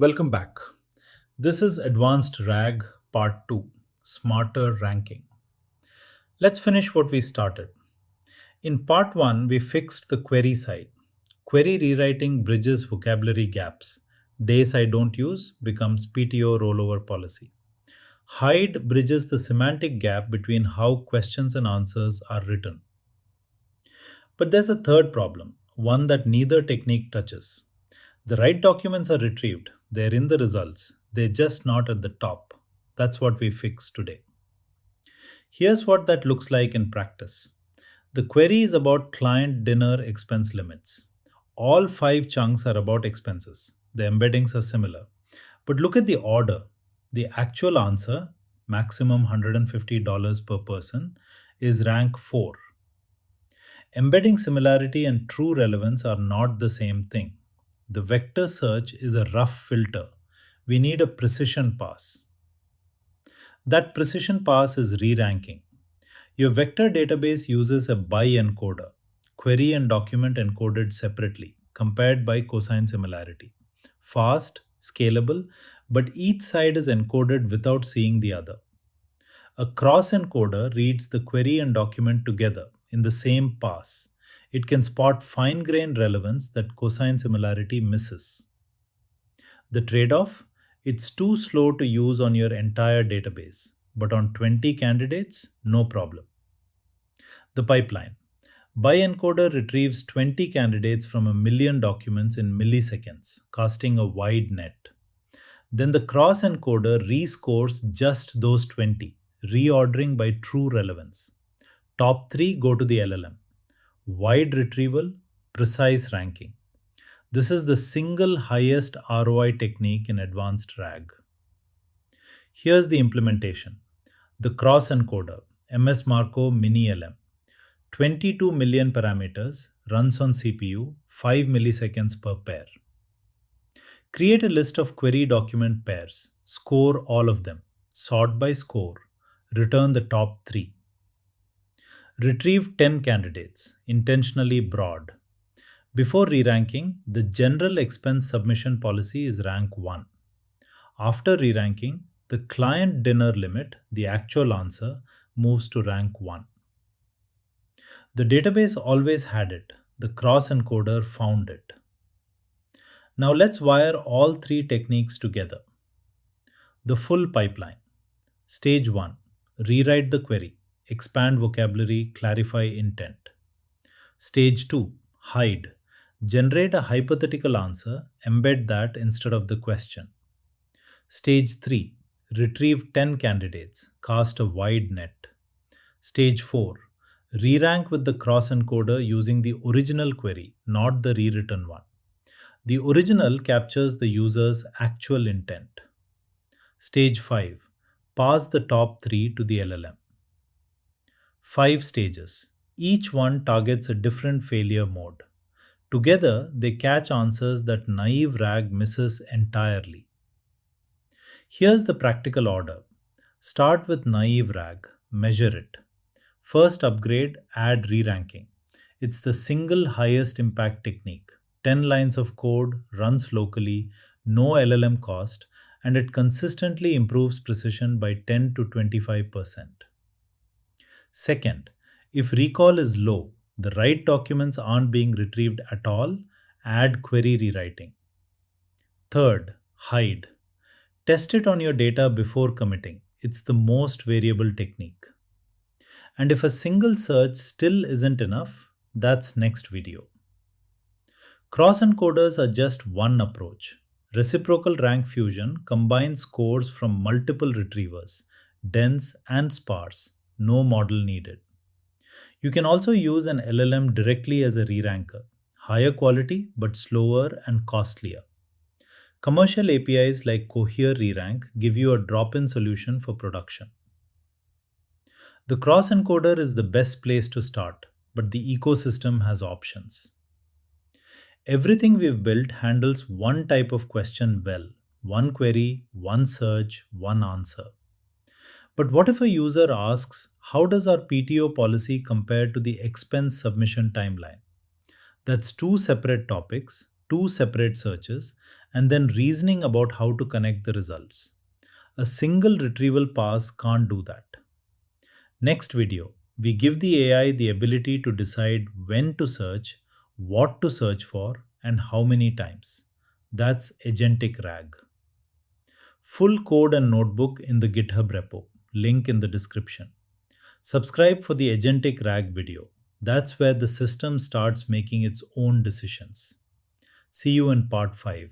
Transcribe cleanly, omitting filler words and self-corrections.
Welcome back. This is Advanced RAG Part 2, Smarter Ranking. Let's finish what we started. In Part 1, we fixed the query side. Query rewriting bridges vocabulary gaps. Days I don't use becomes PTO rollover policy. HyDE bridges the semantic gap between how questions and answers are written. But there's a third problem, one that neither technique touches. The right documents are retrieved, they're in the results, they're just not at the top. That's what we fix today. Here's what that looks like in practice. The query is about client dinner expense limits. All five chunks are about expenses. The embeddings are similar. But look at the order. The actual answer, maximum $150 per person, is rank 4. Embedding similarity and true relevance are not the same thing. The vector search is a rough filter. We need a precision pass. That precision pass is re-ranking. Your vector database uses a bi-encoder, query and document encoded separately, compared by cosine similarity. Fast, scalable, but each side is encoded without seeing the other. A cross-encoder reads the query and document together in the same pass. It can spot fine-grained relevance that cosine similarity misses. The trade-off? It's too slow to use on your entire database, but on 20 candidates, no problem. The pipeline. Bi-encoder retrieves 20 candidates from a million documents in milliseconds, casting a wide net. Then the cross-encoder rescores just those 20, reordering by true relevance. Top 3 go to the LLM. Wide retrieval, precise ranking. This is the single highest ROI technique in advanced RAG. Here's the implementation. The cross-encoder, MS Marco Mini LM. 22 million parameters, runs on CPU, 5 milliseconds per pair. Create a list of query document pairs, score all of them, sort by score, return the top 3. Retrieve 10 candidates, intentionally broad. Before re-ranking, the general expense submission policy is rank 1. After re-ranking, the client dinner limit, the actual answer, moves to rank 1. The database always had it. The cross-encoder found it. Now let's wire all three techniques together. The full pipeline. Stage 1. Rewrite the query. Expand vocabulary, clarify intent. Stage 2. Hide. Generate a hypothetical answer, embed that instead of the question. Stage 3. Retrieve 10 candidates, cast a wide net. Stage 4. Re-rank with the cross-encoder using the original query, not the rewritten one. The original captures the user's actual intent. Stage 5. Pass the top 3 to the LLM. 5 stages. Each one targets a different failure mode. Together, they catch answers that naive RAG misses entirely. Here's the practical order. Start with naive RAG. Measure it. First upgrade, add re-ranking. It's the single highest impact technique. 10 lines of code, runs locally, no LLM cost, and it consistently improves precision by 10 to 25%. Second, if recall is low, the right documents aren't being retrieved at all, add query rewriting. Third, hide. Test it on your data before committing. It's the most variable technique. And if a single search still isn't enough, that's next video. Cross-encoders are just one approach. Reciprocal rank fusion combines scores from multiple retrievers, dense and sparse, no model needed. You can also use an LLM directly as a re-ranker, higher quality but slower and costlier. Commercial APIs like Cohere Re-rank give you a drop-in solution for production. The cross-encoder is the best place to start, but the ecosystem has options. Everything we've built handles one type of question well, one query, one search, one answer. But what if a user asks, how does our PTO policy compare to the expense submission timeline? That's two separate topics, two separate searches, and then reasoning about how to connect the results. A single retrieval pass can't do that. Next video, we give the AI the ability to decide when to search, what to search for, and how many times. That's agentic RAG. Full code and notebook in the GitHub repo, link in the description. Subscribe for the agentic RAG video. That's where the system starts making its own decisions. See you in part 5.